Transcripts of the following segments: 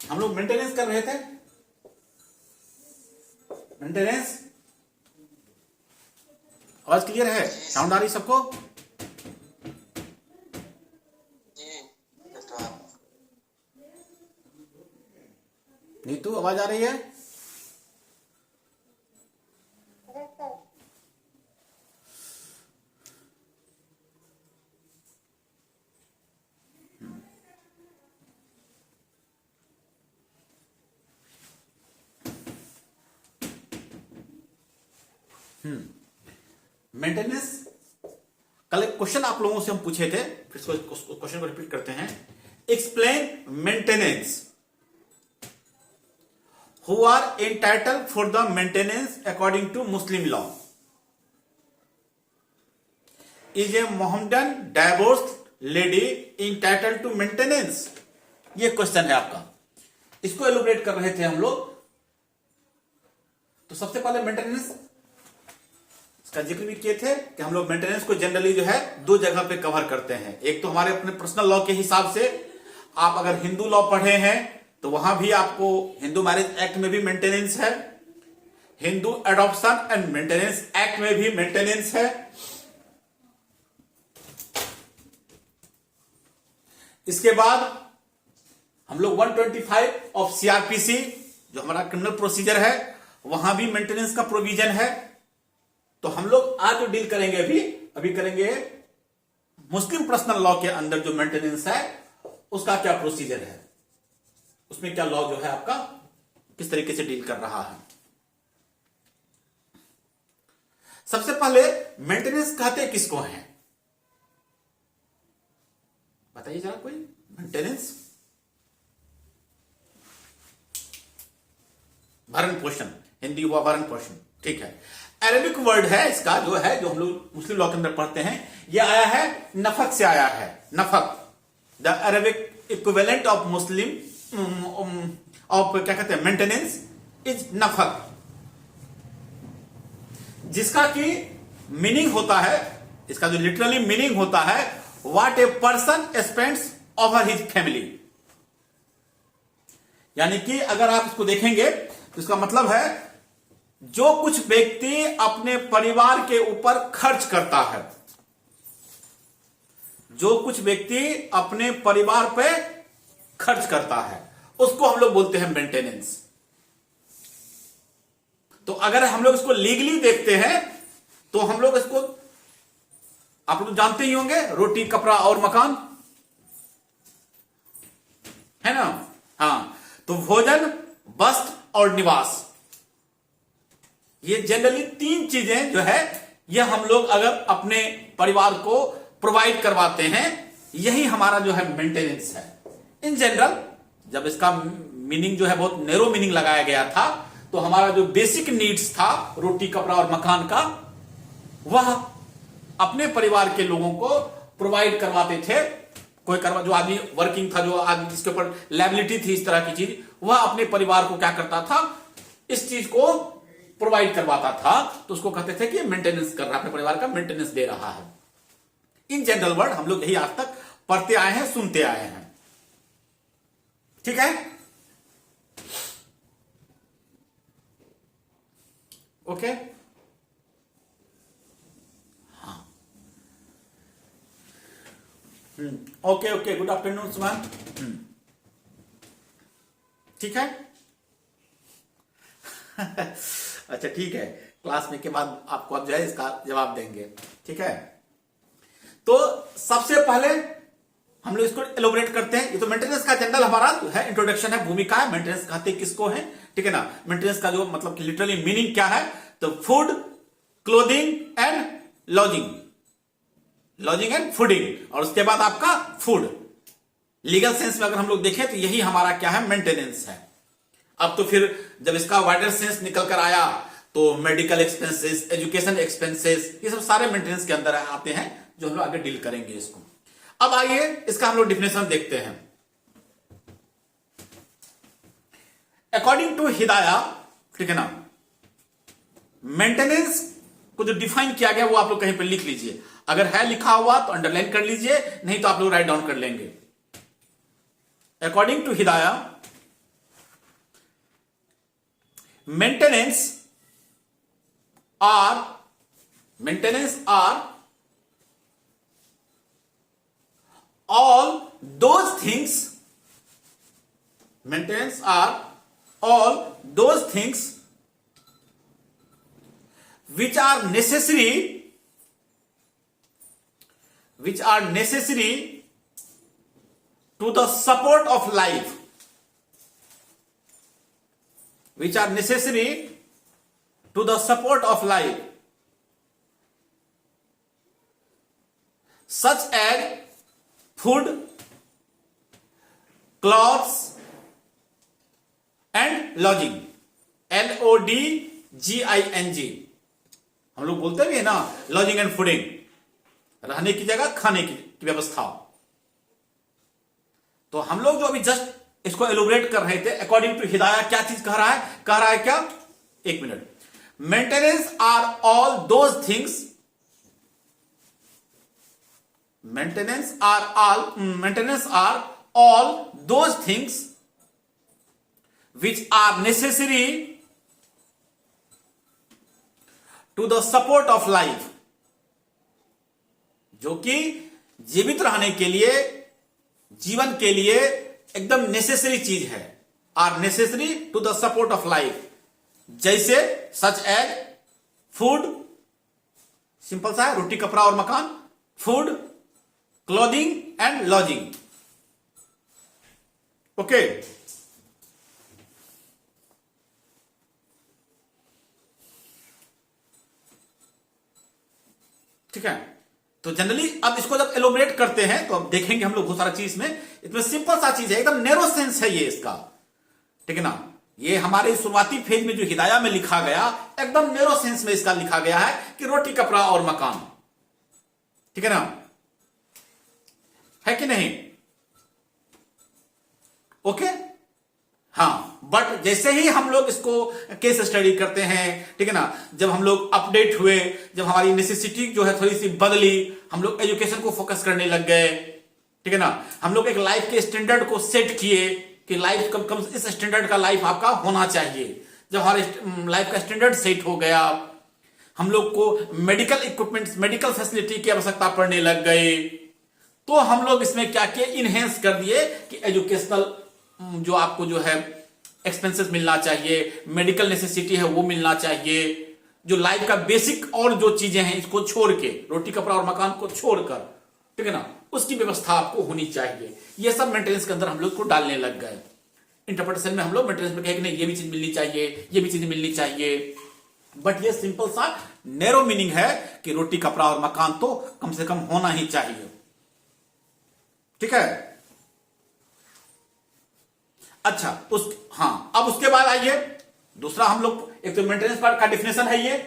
हम लोग मेंटेनेंस कर रहे थे। मेंटेनेंस, आवाज क्लियर है? साउंड आ रही सबको? नीतू आवाज आ रही है? मेंटेनेंस, कल एक क्वेश्चन आप लोगों से हम पूछे थे, फिर क्वेश्चन को रिपीट करते हैं। Explain maintenance. Who are entitled for the maintenance according to Muslim law? Is a Mohammedan divorce lady entitled to maintenance? ये क्वेश्चन है आपका, इसको एलोबरेट कर रहे थे हम लोग। तो सबसे पहले मेंटेनेंस का जिक्र भी किए थे कि हम लोग मेंटेनेंस को जनरली जो है दो जगह पे कवर करते हैं। एक तो हमारे अपने पर्सनल लॉ के हिसाब से, आप अगर हिंदू लॉ पढ़े हैं तो वहां भी आपको हिंदू मैरिज एक्ट में भी मेंटेनेंस है, Hindu adoption and maintenance act में भी मेंटेनेंस है। इसके बाद हम लोग 125 ऑफ सीआरपीसी जो हमारा क्रिमिनल प्रोसीजर है, वहां भी मेंटेनेंस का प्रोविजन है। तो हम लोग आज जो डील करेंगे अभी करेंगे मुस्लिम पर्सनल लॉ के अंदर जो मेंटेनेंस है उसका क्या प्रोसीजर है, उसमें क्या लॉ जो है आपका किस तरीके से डील कर रहा है। सबसे पहले मेंटेनेंस कहते किसको हैं, बताइए जरा कोई। मेंटेनेंस, भरण पोषण, हिंदी हुआ भरण पोषण, ठीक है। अरेबिक वर्ड है इसका, जो है जो हम लोग मुस्लिम लॉ के अंदर पढ़ते हैं, यह आया है नफक से आया है। नफक, the Arabic equivalent of Muslim of क्या कहते हैं मेंटेनेंस इज नफक, जिसका की मीनिंग होता है, इसका जो लिटरली मीनिंग होता है, what a person spends over his family. यानी कि अगर आप इसको देखेंगे तो इसका मतलब है जो कुछ व्यक्ति अपने परिवार के ऊपर खर्च करता है, जो कुछ व्यक्ति अपने परिवार पे खर्च करता है, उसको हम लोग बोलते हैं मेंटेनेंस। तो अगर हम लोग इसको लीगली देखते हैं तो हम लोग इसको, आप लोग जानते ही होंगे, रोटी कपड़ा और मकान, है ना? हाँ, तो भोजन, वस्त्र और निवास, ये जनरली तीन चीजें जो है यह हम लोग अगर अपने परिवार को प्रोवाइड करवाते हैं, यही हमारा जो है मेंटेनेंस है। इन जनरल जब इसका मीनिंग जो है बहुत नैरो मीनिंग लगाया गया था, तो हमारा जो बेसिक नीड्स था रोटी कपड़ा और मकान का, वह अपने परिवार के लोगों को प्रोवाइड करवाते थे। कोई जो आदमी वर्किंग था, जो आदमी जिसके ऊपर लायबिलिटी थी इस तरह की चीज, वह अपने परिवार को क्या करता था, इस चीज को प्रोवाइड करवाता था, तो उसको कहते थे कि मेंटेनेंस कर रहा है, अपने परिवार का मेंटेनेंस दे रहा है। इन जनरल वर्ड हम लोग यही आज तक पढ़ते आए हैं, सुनते आए हैं, ठीक है? ओके, हाँ, ओके, गुड आफ्टरनून सुमन, ठीक है। अच्छा ठीक है, क्लास में के बाद आपको अब जो है इसका जवाब देंगे, ठीक है। तो सबसे पहले हम लोग इसको एलोबरेट करते हैं। ये तो मेंटेनेंस का जनरल हमारा जो है इंट्रोडक्शन है, भूमिका है, मेंटेनेंस कहते किसको है, ठीक है ना। मेंटेनेंस का जो मतलब कि लिटरली मीनिंग क्या है, तो food, clothing and lodging, lodging and fooding, और उसके बाद आपका फूड। लीगल सेंस में अगर हम लोग देखें तो यही हमारा क्या है, मेंटेनेंस है। अब तो फिर जब इसका वाइडर सेंस निकल कर आया तो मेडिकल एक्सपेंसेस, एजुकेशन एक्सपेंसेस, ये सब सारे मेंटेनेंस के अंदर आते हैं, जो हम लोग आगे डील करेंगे इसको। अब आइए इसका हम लोग डिफिनेशन देखते हैं। अकॉर्डिंग टू हिदाया, ठीक है ना, मेंटेनेंस को जो डिफाइन किया गया वो आप लोग कहीं पर लिख लीजिए, अगर है लिखा हुआ तो अंडरलाइन कर लीजिए, नहीं तो आप लोग राइट डाउन कर लेंगे। According to Hidaya, maintenance are all those things, maintenance are all those things which are necessary to the support of life, which are necessary to the support of life, such as food, clothes and lodging. LODGING हम लोग बोलते भी है ना, lodging and fooding, रहने की जगह, खाने की व्यवस्था। तो हम लोग जो अभी जस्ट इसको एलोबरेट कर रहे थे, अकॉर्डिंग टू हिदाया क्या चीज कह रहा है क्या, एक minute, maintenance are all those things, maintenance are all those things which are necessary to the support of life, जो कि जीवित रहने के लिए, जीवन के लिए एकदम नेसेसरी चीज है, are necessary to the support of life, जैसे सच एज फूड, सिंपल सा है, रोटी कपड़ा और मकान, food, clothing and lodging. Okay, ठीक है। तो जनरली अब इसको जब एलोबरेट करते हैं तो अब देखेंगे हम लोग बहुत सारा चीज में, इसमें सिंपल सा चीज है, एकदम नैरो सेंस है ये इसका, ठीक है ना। ये हमारे शुरुआती फेज में जो हिदाया में लिखा गया, एकदम नैरो सेंस में इसका लिखा गया है कि रोटी कपड़ा और मकान, ठीक है ना, है कि नहीं, ओके। हाँ, बट जैसे ही हम लोग इसको केस स्टडी करते हैं, ठीक है ना, जब हम लोग अपडेट हुए, जब हमारी नेसेसिटी जो है थोड़ी सी बदली, हम लोग एजुकेशन को फोकस करने लग गए, ठीक है ना, हम लोग एक लाइफ के स्टैंडर्ड को सेट किए कि लाइफ कम कम इस स्टैंडर्ड का लाइफ आपका होना चाहिए। जब हमारे लाइफ का स्टैंडर्ड सेट हो गया, हम लोग को मेडिकल इक्विपमेंट्स, मेडिकल फैसिलिटी की आवश्यकता पड़ने लग गई, तो हम लोग इसमें क्या किए, इनहेंस कर दिए कि एजुकेशनल जो आपको जो है एक्सपेंसेस मिलना चाहिए, मेडिकल नेसेसिटी है वो मिलना चाहिए, जो लाइफ का बेसिक और जो चीजें हैं इसको छोड़ के, रोटी कपड़ा और मकान को छोड़कर, ठीक है ना, उसकी व्यवस्था आपको होनी चाहिए। ये सब मेंटेनेंस के अंदर हम लोग को डालने लग गए। इंटरप्रिटेशन में हम लोग मेंटेनेंस में कहे कि नहीं ये भी चीज मिलनी चाहिए, ये भी चीज मिलनी चाहिए, बट ये सिंपल सा नैरो मीनिंग है कि रोटी कपड़ा और मकान तो कम से कम होना ही चाहिए, ठीक है। अच्छा, अब उसके बाद आइए दूसरा, हम लोग एक तो मेंटेनेंस पार्ट का डिफिनेशन है, ये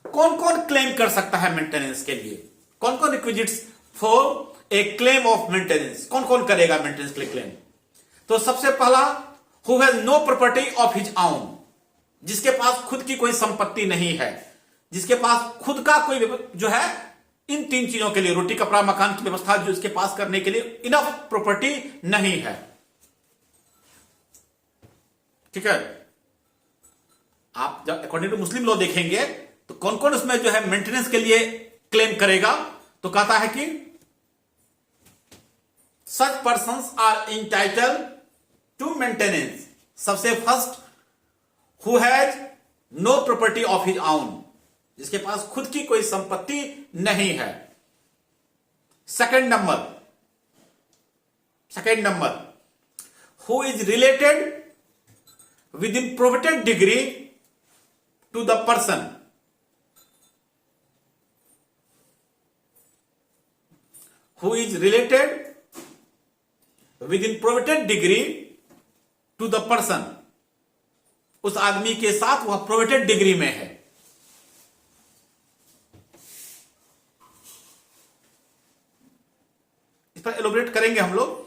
कौन कौन क्लेम कर सकता है मेंटेनेंस के लिए, कौन कौन requisites for a claim of maintenance, कौन कौन करेगा मेंटेनेंस के लिए क्लेम। तो सबसे पहला, who has no property of his own, जिसके पास खुद की कोई संपत्ति नहीं है, जिसके पास खुद का कोई जो है इन तीन चीजों के लिए, रोटी कपड़ा मकान की व्यवस्था जो इसके पास करने के लिए इनफ प्रॉपर्टी नहीं है, ठीक है। आप जब अकॉर्डिंग टू मुस्लिम लॉ देखेंगे तो कौन कौन उसमें जो है मेंटेनेंस के लिए क्लेम करेगा, तो कहता है कि such persons are entitled to maintenance. सबसे first, who has no property of his own, जिसके पास खुद की कोई संपत्ति नहीं है। Second number, who is related with in provident degree to the person, who is related with in provident degree to the person, उस आदमी के साथ वह प्रोविडेंट डिग्री में है। इस पर एलोबरेट करेंगे हम लोग।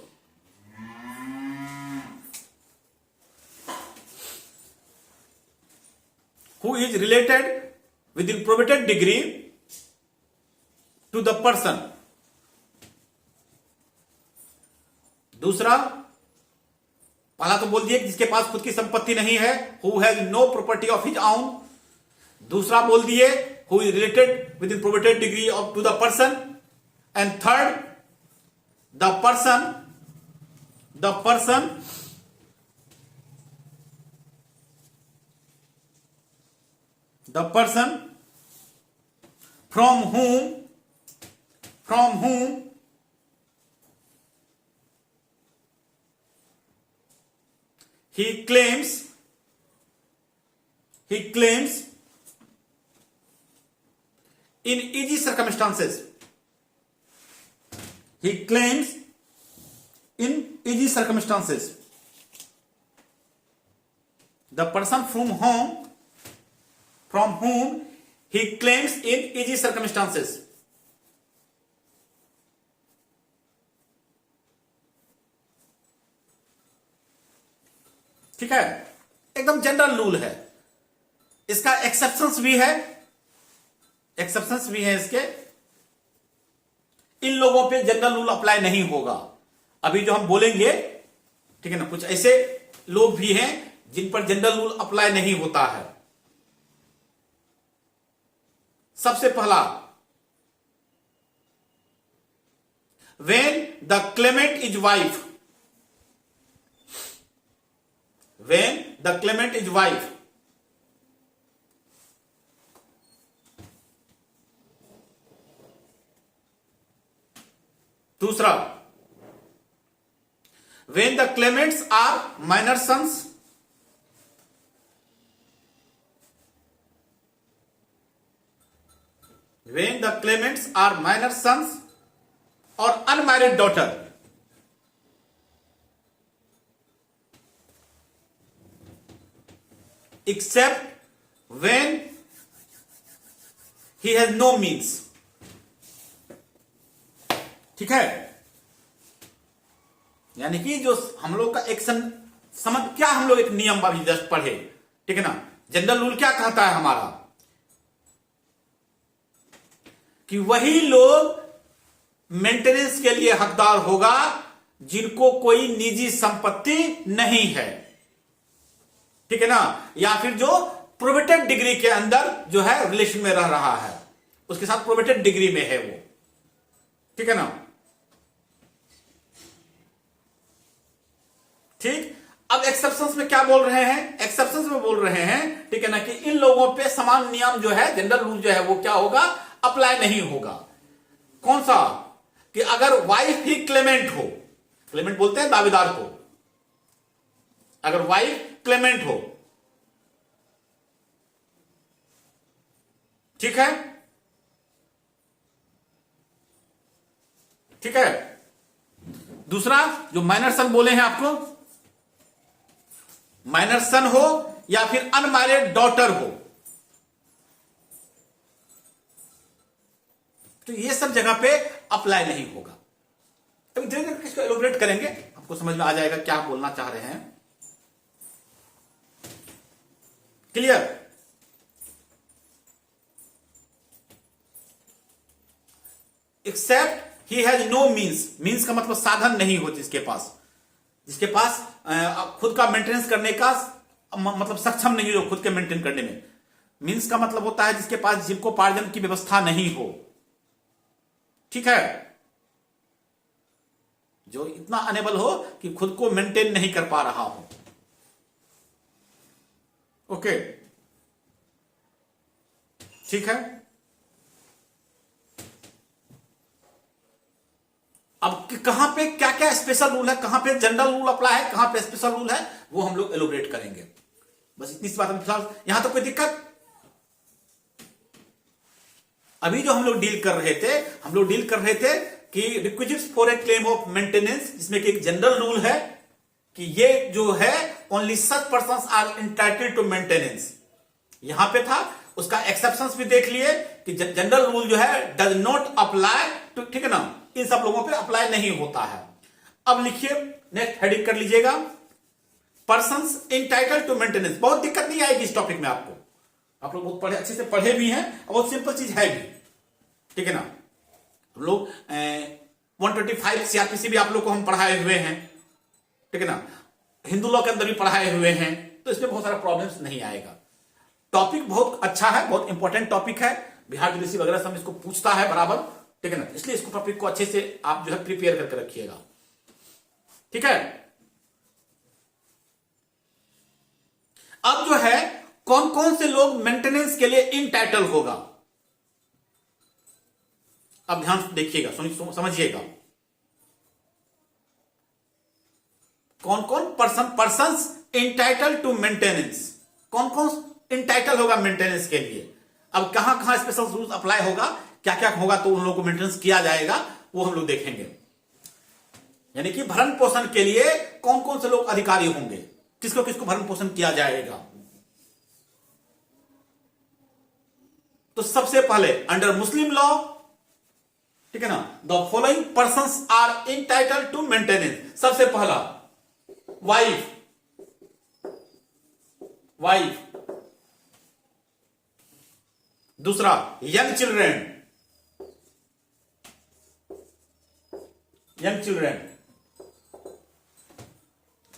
Who is related within provident degree to the person। दूसरा, पहला तो बोल दिए जिसके पास खुद की संपत्ति नहीं है, who has no property of his own. दूसरा बोल दिए who is related with in probated degree of to the person. And third the person from whom he claims in easy circumstances. He claims in easy circumstances. The person from whom he claims in easy circumstances. ठीक है, एकदम general rule है। इसका exceptions भी है, इसके। इन लोगों पे जनरल रूल अप्लाई नहीं होगा। अभी जो हम बोलेंगे, ठीक है ना, कुछ ऐसे लोग भी हैं जिन पर जनरल रूल अप्लाई नहीं होता है। सबसे पहला, when the claimant is wife, दूसरा, when the claimants are minor sons, or unmarried daughter, except when he has no means। ठीक है, यानी कि जो हम लोग का एक्शन समझ, क्या हम लोग एक नियम अभी जस्ट पढ़े, ठीक है ना। जनरल रूल क्या कहता है हमारा, कि वही लोग मेंटेनेंस के लिए हकदार होगा जिनको कोई निजी संपत्ति नहीं है, ठीक है ना, या फिर जो प्रोबेटेड डिग्री के अंदर जो है रिलेशन में रह रहा है, उसके साथ प्रोबेटेड डिग्री में है वो, ठीक है ना। ठीक, अब एक्सेप्शंस में क्या बोल रहे हैं, एक्सेप्शंस में बोल रहे हैं, ठीक है ना, कि इन लोगों पे समान नियम जो है, जनरल रूल जो है वो क्या होगा, अप्लाई नहीं होगा। कौन सा, कि अगर वाइफ ही क्लेमेंट हो, क्लेमेंट बोलते हैं दावेदार को, अगर वाइफ क्लेमेंट हो, ठीक है, ठीक है। दूसरा जो माइनर सन बोले हैं आपको, माइनर सन हो या फिर अनमैरिड डॉटर हो, तो ये सब जगह पे अप्लाई नहीं होगा। अभी धीरे धीरे इसको एलोबरेट करेंगे, आपको समझ में आ जाएगा क्या बोलना चाह रहे हैं। Clear. Except he has no means, means का मतलब साधन नहीं हो, जिसके पास खुद का मेंटेनेंस करने का मतलब सक्षम नहीं हो, खुद के मेंटेन करने में। मीन्स का मतलब होता है जिसके पास जीविकोपार्जन की व्यवस्था नहीं हो, ठीक है, जो इतना अनेबल हो कि खुद को मेंटेन नहीं कर पा रहा हो। ओके, ठीक है। अब कहां पे क्या क्या स्पेशल रूल है, कहां पे जनरल रूल अप्लाई है, कहां पे स्पेशल रूल है, वो हम लोग एलोबरेट करेंगे। बस इतनी सी बात है। फिलहाल यहां तो कोई दिक्कत, अभी जो हम लोग डील कर रहे थे कि requisites for a claim of maintenance, जिसमें कि एक जनरल रूल है कि ये जो है only such persons are entitled to maintenance, यहां पे था। उसका एक्सेप्शंस भी देख लिए कि जनरल रूल जो है डज नॉट अप्लाई टू, ठीक है ना, इन सब लोगों पे अप्लाई नहीं होता है। अब लिखिए, नेक्स्ट हेडिंग कर लीजिएगा, पर्सन्स इंटाइटल्ड टू मेंटेनेंस। बहुत दिक्कत नहीं आएगी इस टॉपिक में आपको, आप लोग बहुत अच्छे से पढ़े भी हैं, बहुत सिंपल चीज है भी, ठीक है ना। हम लोग 125 सीआरपीसी भी आप लोग को हम पढ़ाए हुए हैं, ठीक है ना। हिंदू लॉ के अंदर भी पढ़ाए हुए हैं, तो इसमें बहुत सारा प्रॉब्लम्स नहीं आएगा। टॉपिक बहुत अच्छा है, बहुत इंपॉर्टेंट टॉपिक है, बिहार यूनिवर्सिटी वगैरह सब इसको पूछता है बराबर, ठीक है ना, इसलिए इसको टॉपिक को अच्छे से आप जो है प्रिपेयर करके रखिएगा, ठीक है। अब जो है कौन कौन से लोग मेंटेनेंस के लिए इनटाइटल होगा, अब ध्यान से देखिएगा, समझिएगा, कौन कौन पर्संस इंटाइटल टू मेंटेनेंस, कौन कौन इंटाइटल होगा मेंटेनेंस के लिए। अब कहां कहां स्पेशल रूल्स अप्लाई होगा, क्या क्या होगा, तो उन लोगों को मेंटेनेंस किया जाएगा, वो हम लोग देखेंगे। यानी कि भरण पोषण के लिए कौन कौन से लोग अधिकारी होंगे, किसको किसको भरण पोषण किया जाएगा। तो सबसे पहले अंडर मुस्लिम लॉ, ठीक है ना, the following persons are entitled to maintenance. सबसे पहला वाइफ, दूसरा यंग चिल्ड्रेन,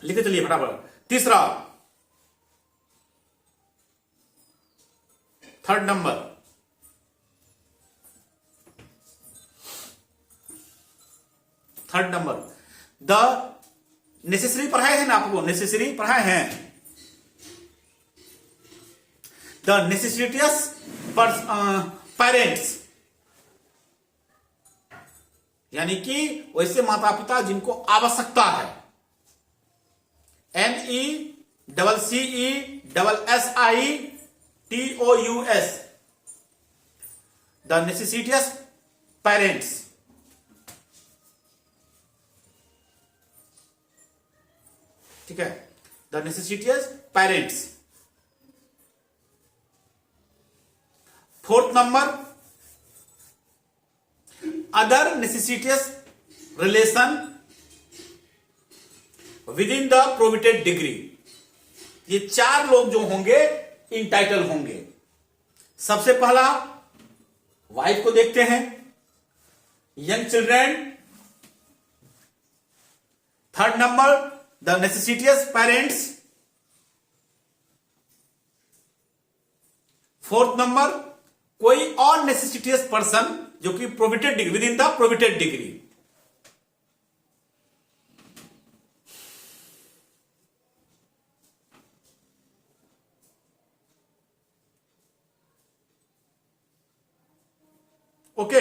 लिखते चलिए फटाफट। तीसरा, थर्ड नंबर, द नेसेसरी पढ़ाए हैं ना आपको, नेसेसरी पढ़ाए हैं, द नेसेसिटियस पेरेंट्स, यानी कि वैसे माता पिता जिनको आवश्यकता है, NECCESSITOUS, द नेसेसिटियस पेरेंट्स, ठीक है, the necessitous parents. Fourth number, other necessitous relation with in the provident degree. ये चार लोग जो होंगे इंटाइटल होंगे। सबसे पहला वाइफ को देखते हैं, young children, third number the necessitous parents, fourth number कोई और नेसेसिटियस पर्सन जो कि provident degree, with in the provident degree. Okay,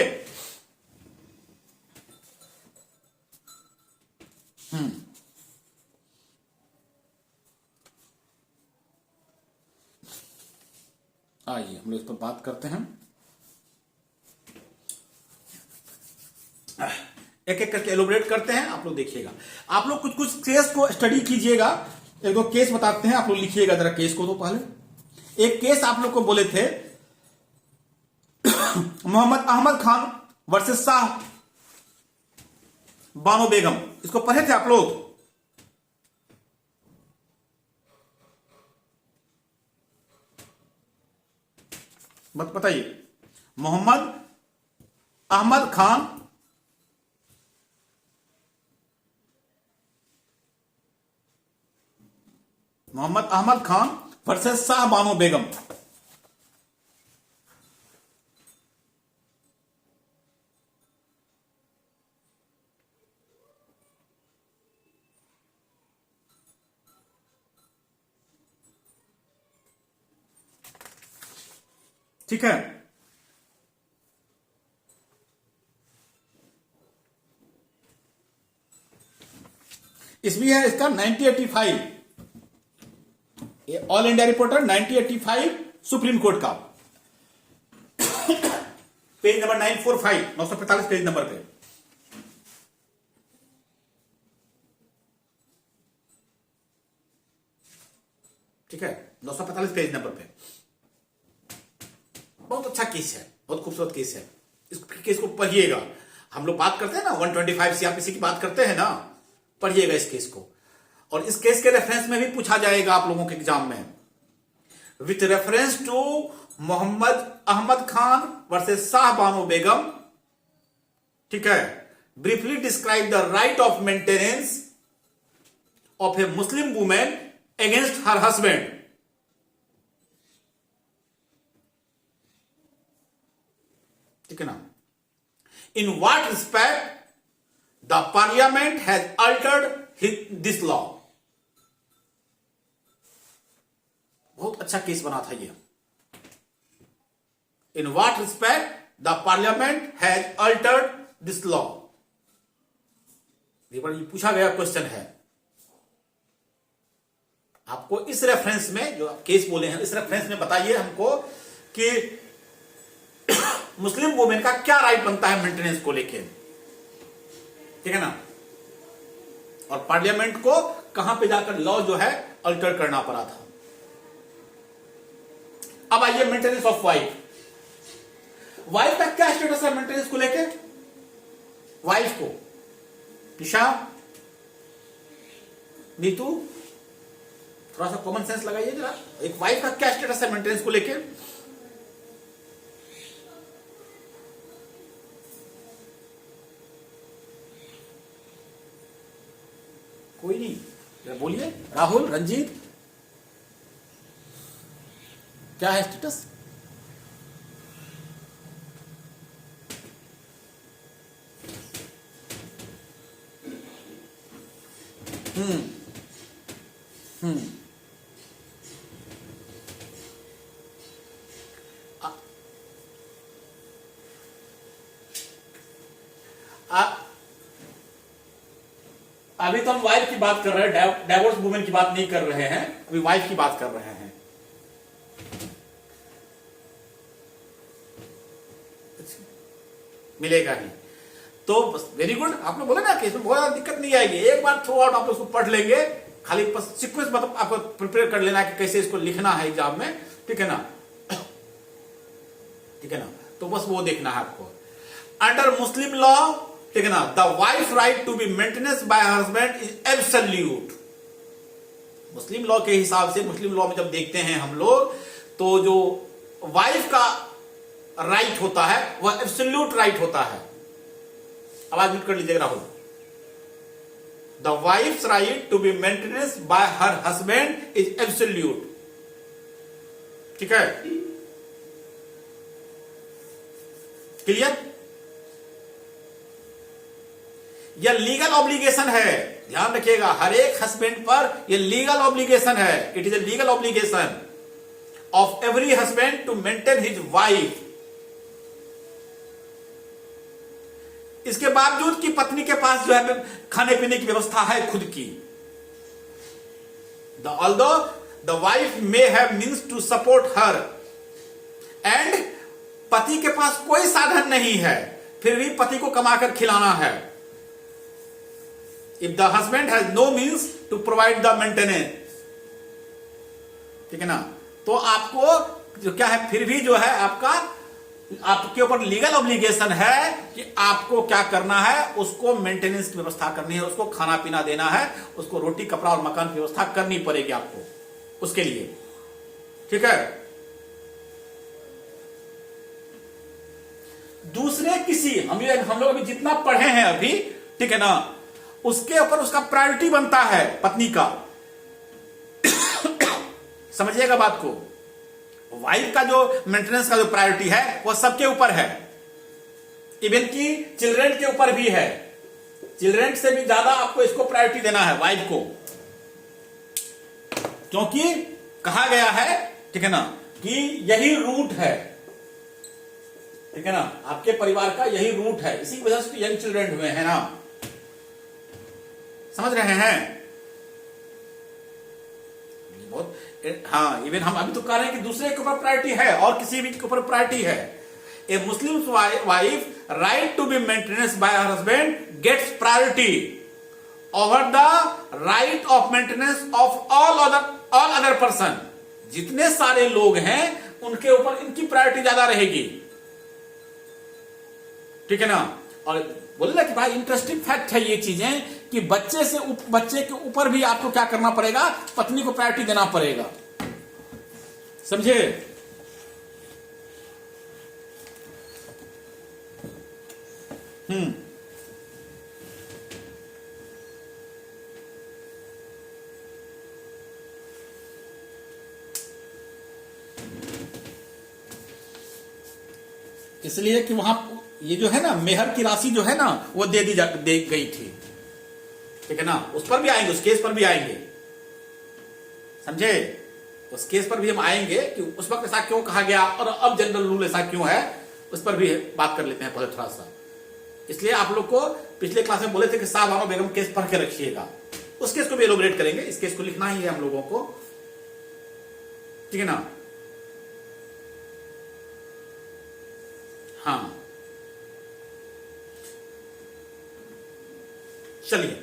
आइए हम लोग इस पर बात करते हैं, एक एक करके एलोबरेट करते हैं। आप लोग देखिएगा, आप लोग कुछ कुछ केस को स्टडी कीजिएगा। एक दो केस बताते हैं, आप लोग लिखिएगा जरा केस को। तो पहले एक केस आप लोग को बोले थे, मोहम्मद अहमद खान वर्सेस शाह बानो बेगम, इसको पढ़े थे आप लोग? मत बताइए। मोहम्मद अहमद खान वर्सेस शाह बानो बेगम। ठीक है, इसमें है इसका 1985, ये all India reporter 1985 supreme court का, पेज नंबर 945, 945 पेज नंबर पे। ठीक है, 945 पेज नंबर पे। बहुत अच्छा केस है, बहुत खूबसूरत केस है। इस केस को पढ़िएगा। हम लोग बात करते हैं ना 125 सीआरपीसी की बात करते हैं ना, पढ़िएगा इस केस को। और इस केस के रेफरेंस में भी पूछा जाएगा आप लोगों के एग्जाम में, with reference to Mohammad Ahmad Khan versus Shah Bano Begum. ठीक है, briefly describe the right of maintenance of a Muslim women against her husband. ठीक है ना। In what respect the parliament has altered this law. बहुत अच्छा केस बना था ये। In what respect the parliament has altered this law. ये पूछा गया क्वेश्चन है। आपको इस रेफरेंस में जो आप केस बोले हैं, इस रेफरेंस में बताइए हमको कि मुस्लिम वुमेन का क्या राइट बनता है मेंटेनेंस को लेके। ठीक है ना। और पार्लियामेंट को कहां पे जाकर लॉ जो है अल्टर करना पड़ा था। अब आइए मेंटेनेंस ऑफ वाइफ। वाइफ का क्या स्टेटस है मेंटेनेंस को लेके। वाइफ को, निशा, नीतू, थोड़ा सा कॉमन सेंस लगाइए जरा। एक वाइफ का क्या स्टेटस है मेंटेनेंस को लेके। कोई नहीं, बोलिए। राहुल, रंजीत, क्या है स्टेटस। अभी तो हम वाइफ की बात कर रहे हैं, डाइवोर्स वुमेन की बात नहीं कर रहे हैं, अभी वाइफ की बात कर रहे हैं। मिलेगा ही तो वेरी गुड। आपने बोला ना कि इसमें बहुत ज्यादा दिक्कत नहीं आएगी। एक बार थ्रू आउट आप उसको पढ़ लेंगे, खाली सीक्वेंस मतलब आपको प्रिपेयर कर लेना है कि कैसे इसको लिखना है एग्जाम में। ठीक है ना। ठीक है ना। तो बस वो देखना है आपको। अंडर मुस्लिम लॉ, ठीक है ना, the wife right to be maintenance by husband is absolute. Muslim law के हिसाब से, मुस्लिम लॉ में जब देखते हैं हम लोग, तो जो वाइफ का राइट होता है वह एब्सोल्यूट राइट होता है। आवाज म्यूट कर लीजिएगा Rahul. The wife's right to be maintenance by her husband is absolute. ठीक है, क्लियर। यह लीगल ऑब्लिगेशन है, ध्यान रखिएगा। हर एक हस्बैंड पर यह लीगल ऑब्लिगेशन है। It is a legal obligation of every husband to maintain his wife. इसके बावजूद कि पत्नी के पास जो है खाने पीने की व्यवस्था है खुद की। Although the wife may have means to support her end, पति के पास कोई साधन नहीं है, फिर भी पति को कमाकर खिलाना है। If the husband has no means to provide the maintenance, ठीक है ना, तो आपको जो क्या है, फिर भी जो है आपके ऊपर लीगल ऑब्लिगेशन है कि आपको क्या करना है, उसको मेंटेनेंस की व्यवस्था करनी है, उसको खाना पीना देना है, उसको रोटी कपड़ा और मकान की व्यवस्था करनी पड़ेगी आपको उसके लिए। ठीक है। दूसरे किसी हम लोग अभी जितना पढ़े हैं अभी, ठीक है ना, उसके ऊपर उसका प्रायोरिटी बनता है पत्नी का। समझिएगा बात को। वाइफ का जो मेंटेनेंस का जो प्रायोरिटी है वो सबके ऊपर है, इवन कि चिल्ड्रन के ऊपर भी है। चिल्ड्रन से भी ज्यादा आपको इसको प्रायोरिटी देना है वाइफ को, क्योंकि कहा गया है, ठीक है ना, कि यही रूट है, ठीक है ना, आपके परिवार का यही रूट है। इसी वजह से यंग चिल्ड्रन हुए हैं ना, समझ रहे हैं। बहुत हाँ, इवन हम अभी तो कह रहे हैं कि दूसरे के ऊपर प्रायोरिटी है और किसी भी के ऊपर प्रायोरिटी है। A Muslim wife right to be maintenance by her husband gets priority over the right of maintenance of all other person. जितने सारे लोग हैं उनके ऊपर इनकी प्रायोरिटी ज्यादा रहेगी, ठीक है ना। और बोले कि भाई इंटरेस्टिंग फैक्ट है ये चीजें कि बच्चे के ऊपर भी आपको क्या करना पड़ेगा, पत्नी को प्रायोरिटी देना पड़ेगा, समझे। इसलिए कि वहां ये जो है ना मेहर की राशि जो है ना वो दे गई थी, ठीक है ना। उस पर भी आएंगे, उस केस पर भी आएंगे, समझे। उस केस पर भी हम आएंगे कि उस वक्त ऐसा क्यों कहा गया और अब जनरल रूल ऐसा क्यों है, उस पर भी बात कर लेते हैं पहले थोड़ा सा। इसलिए आप लोग को पिछले क्लास में बोले थे कि शाह बानो बेगम केस पढ़ के रखिएगा, उस केस को भी एलोबरेट करेंगे। इस केस को लिखना ही है हम लोगों को, ठीक है ना। हाँ चलिए,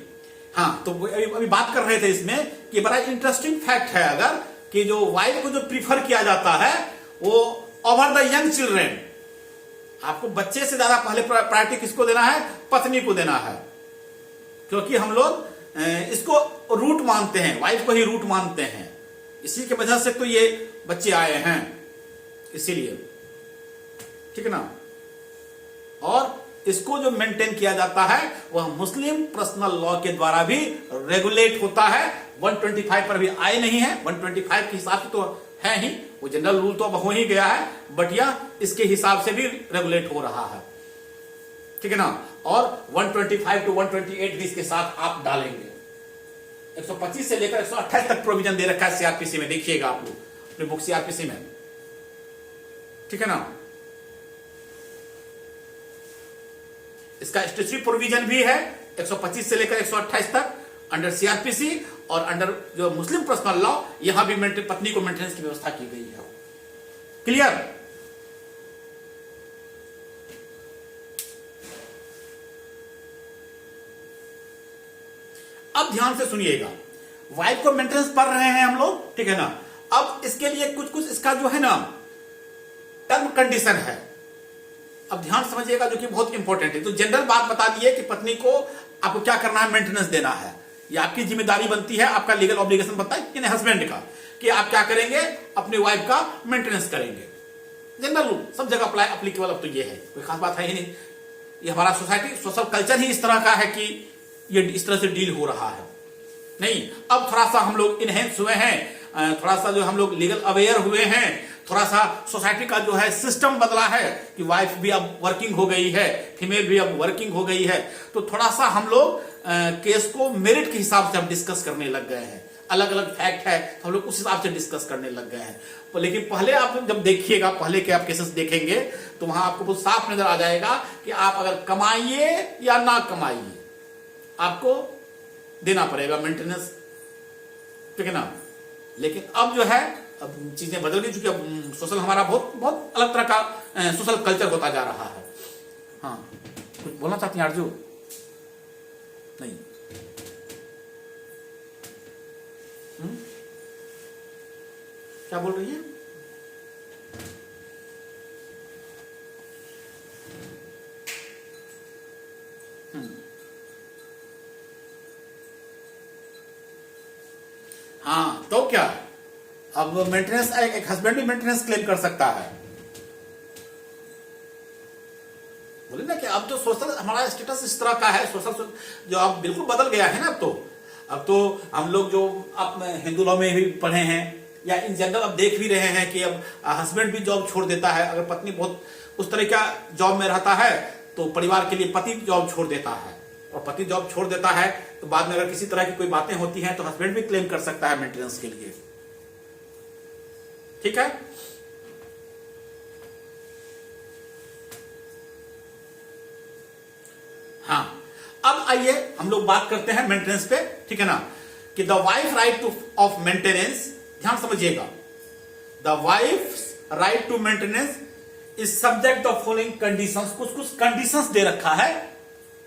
हाँ तो अभी बात कर रहे थे इसमें कि बड़ा इंटरेस्टिंग फैक्ट है अगर कि जो वाइफ को जो प्रीफर किया जाता है वो ओवर द यंग चिल्ड्रेन, आपको बच्चे से ज्यादा पहले प्रायोरिटी किसको देना है, पत्नी को देना है, क्योंकि हम लोग इसको रूट मानते हैं, वाइफ को ही रूट मानते हैं, इसी की वजह से तो ये बच्चे आए हैं, इसीलिए, ठीक है ना। और इसको जो मेंटेन किया जाता है वह मुस्लिम पर्सनल लॉ के द्वारा भी रेगुलेट होता है। 125 पर भी आए नहीं है, 125 के हिसाब से तो है ही, वो जनरल रूल तो अब हो ही गया है, बट यह इसके हिसाब से भी रेगुलेट हो रहा है, ठीक है ना। और 125 टू 128 भी इसके साथ आप डालेंगे। 125 से लेकर 128 तक प्रोविजन दे रखा है सीआरपीसी में, देखिएगा आप लोग अपनी बुक सीआरपीसी में, ठीक है ना। इसका स्टैट्यूटरी प्रोविजन भी है 125 से लेकर 128 तक अंडर सीआरपीसी, और अंडर जो मुस्लिम पर्सनल लॉ यहां भी पत्नी को मेंटेनेंस की व्यवस्था की गई है। क्लियर। अब ध्यान से सुनिएगा, वाइफ को मेंटेनेंस पढ़ रहे हैं हम लोग, ठीक है ना। अब इसके लिए कुछ कुछ इसका जो है ना टर्म कंडीशन है, अब ध्यान समझिएगा, जो कि बहुत इंपॉर्टेंट है। तो जनरल बात बता दी है कि पत्नी को आपको क्या करना है, मेंटेनेंस देना है, ये आपकी जिम्मेदारी बनती है, आपका लीगल ऑब्लिगेशन बनता है कि हस्बैंड का, कि आप क्या करेंगे, अपनी वाइफ का मेंटेनेंस करेंगे। जनरल रूल सब जगह अप्लाई अप्लीकेबल, अब तो ये है, कोई खास बात है ही नहीं। ये हमारा सोसाइटी सोशल कल्चर ही इस तरह का है कि ये इस तरह से डील हो रहा है। नहीं, अब थोड़ा सा हम लोग इनहेंस हुए हैं, थोड़ा सा जो हम लोग लीगल अवेयर हुए हैं, थोड़ा सा सोसाइटी का जो है सिस्टम बदला है कि वाइफ भी अब वर्किंग हो गई है, फीमेल भी अब वर्किंग हो गई है, तो थोड़ा सा हम लोग केस को मेरिट के हिसाब से हम डिस्कस करने लग गए हैं। अलग अलग फैक्ट है तो हम लोग उस हिसाब से डिस्कस करने लग गए हैं। लेकिन पहले आप जब देखिएगा, पहले के आप केसेस देखेंगे तो वहां आपको बहुत साफ नजर आ जाएगा कि आप अगर कमाइए या ना कमाइए आपको देना पड़ेगा मेंटेनेंस, ठीक है ना। लेकिन अब जो है, अब चीजें बदल गई, चूंकि अब सोशल हमारा बहुत बहुत अलग तरह का सोशल कल्चर होता जा रहा है। हाँ कुछ बोलना चाहती हैं आरजू? नहीं, क्या बोल रही है? हाँ तो क्या, अब मेंटेनेंस एक हस्बैंड भी मेंटेनेंस क्लेम कर सकता है। बोले ना कि अब तो सोशल हमारा स्टेटस इस तरह का है, सोशल जो अब बिल्कुल बदल गया है ना। अब तो हम लोग जो आप हिंदू लॉ में भी पढ़े हैं या इन जनरल अब देख भी रहे हैं कि अब हस्बैंड भी जॉब छोड़ देता है। अगर पत्नी बहुत उस तरह का जॉब में रहता है तो परिवार के लिए पति जॉब छोड़ देता है, और पति जॉब छोड़ देता है तो बाद में अगर किसी तरह की कोई बातें होती हैं तो हस्बैंड भी क्लेम कर सकता है मेंटेनेंस के लिए, ठीक है। हाँ अब आइए हम लोग बात करते हैं मेंटेनेंस पे, ठीक है ना, कि the wife right to of maintenance, ध्यान समझिएगा, the wife right to maintenance is subject of following conditions. कुछ कंडीशंस दे रखा है,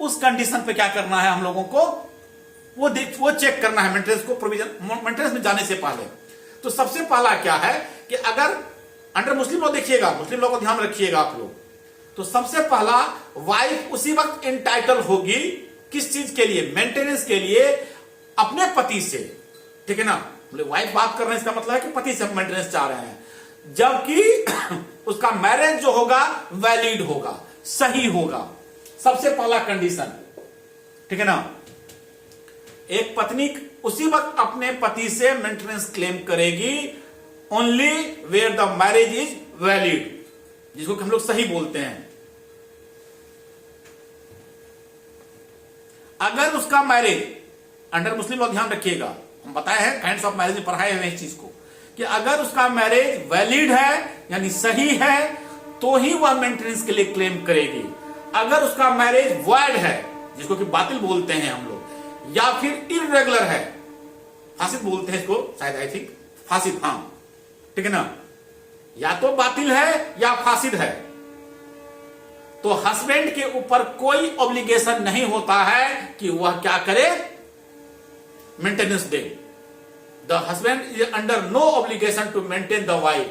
उस कंडीशन पे क्या करना है हम लोगों को, वो चेक करना है मेंटेनेंस को, प्रोविजन मेंटेनेंस में जाने से पहले। तो सबसे पहला क्या है कि अगर अंडर मुस्लिम लॉ देखिएगा, मुस्लिम लॉ को ध्यान रखिएगा आप लोग, तो सबसे पहला वाइफ उसी वक्त इंटाइटल होगी किस चीज के लिए, मेंटेनेंस के लिए अपने पति से, ठीक है ना। वाइफ बात कर रहे हैं, इसका मतलब है कि पति से मेंटेनेंस चाह रहे हैं, जबकि उसका मैरिज जो होगा वैलिड होगा, सही होगा। सबसे पहला कंडीशन, ठीक है ना। एक पत्नी उसी वक्त अपने पति से मेंटेनेंस क्लेम करेगी only where the marriage is valid, जिसको कि हम लोग सही बोलते हैं। अगर उसका मैरिज अंडर मुस्लिम लॉ, ध्यान रखिएगा, हम बताए हैं काइंड्स ऑफ मैरिज में पढ़ाए हुए इस चीज को, कि अगर उसका मैरिज वैलिड है यानी सही है तो ही वह मेंटेनेंस के लिए क्लेम करेगी। अगर उसका मैरिज वॉइड है, जिसको कि बातिल बोलते हैं हम लोग, या फिर इर्रेगुलर है, फासिद बोलते हैं इसको शायद, आई थिंक फासिद, हाँ ठीक है ना, या तो बातिल है या फासिद है, तो हस्बैंड के ऊपर कोई ऑब्लिगेशन नहीं होता है कि वह क्या करे, मेंटेनेंस दे। The husband is under no obligation to maintain the wife.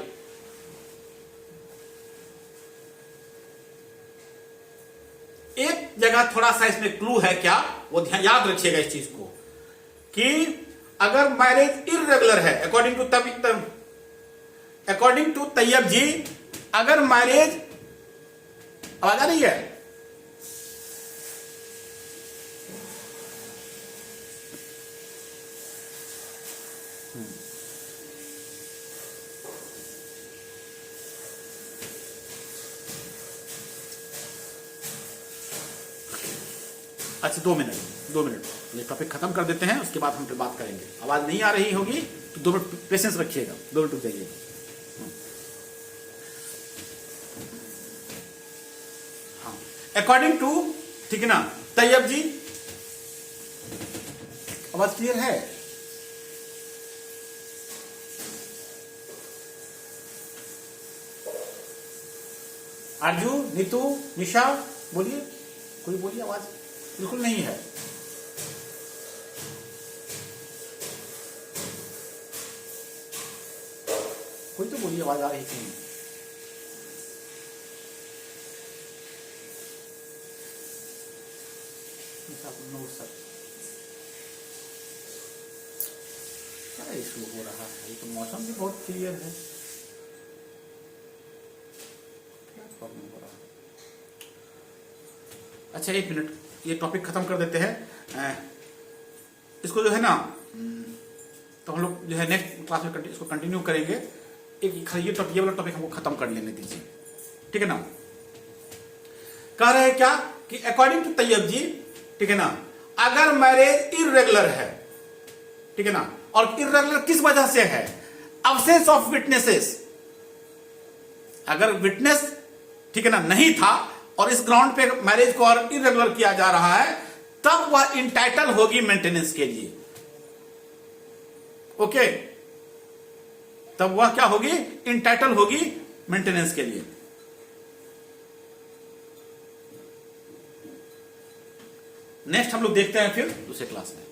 एक जगह थोड़ा सा इसमें क्लू है, क्या वो ध्यान याद रखिएगा इस चीज को, कि अगर मैरिज इर्रेगुलर है, अकॉर्डिंग टू तैयब जी, अगर मैरिज, आवाज आ रही है, अच्छा 2 मिनट ये टॉपिक खत्म कर देते हैं, उसके बाद हम फिर बात करेंगे। आवाज नहीं आ रही होगी तो 2 मिनट पेशेंस रखिएगा, 2 मिनट रुक जाइएगा। हाँ, अकॉर्डिंग टू, ठीक है ना तैयब जी, आवाज क्लियर है? आरजू, नीतू, निशा, बोलिए, कोई बोलिए, आवाज बिल्कुल नहीं है। कोई तो बोलिए, आवाज आ रही थी। नो सर, क्या इशू हो रहा है? ये तो मौसम भी बहुत क्लियर है, क्या प्रॉब्लम हो रहा है? अच्छा 1 मिनट, ये टॉपिक खत्म कर देते हैं। इसको जो है ना, तो हम लोग जो है नेक्स्ट क्लास में इसको कंटिन्यू करेंगे। ये वाला टॉपिक हमको खत्म कर लेने दीजिए, ठीक है ना। कह रहे हैं क्या कि अकॉर्डिंग टू तैयब जी, ठीक है ना, अगर मैरिज इर्रेगुलर है, ठीक है ना, और इर्रेगुलर किस वजह से है, अब्सेंस ऑफ विटनेसेस, अगर विटनेस, ठीक है ना, नहीं था और इस ग्राउंड पे मैरिज को और इरेगुलर किया जा रहा है, तब वह इंटाइटल होगी मेंटेनेंस के लिए। ओके, तब वह क्या होगी, इंटाइटल होगी मेंटेनेंस के लिए। नेक्स्ट हम लोग देखते हैं फिर दूसरे क्लास में।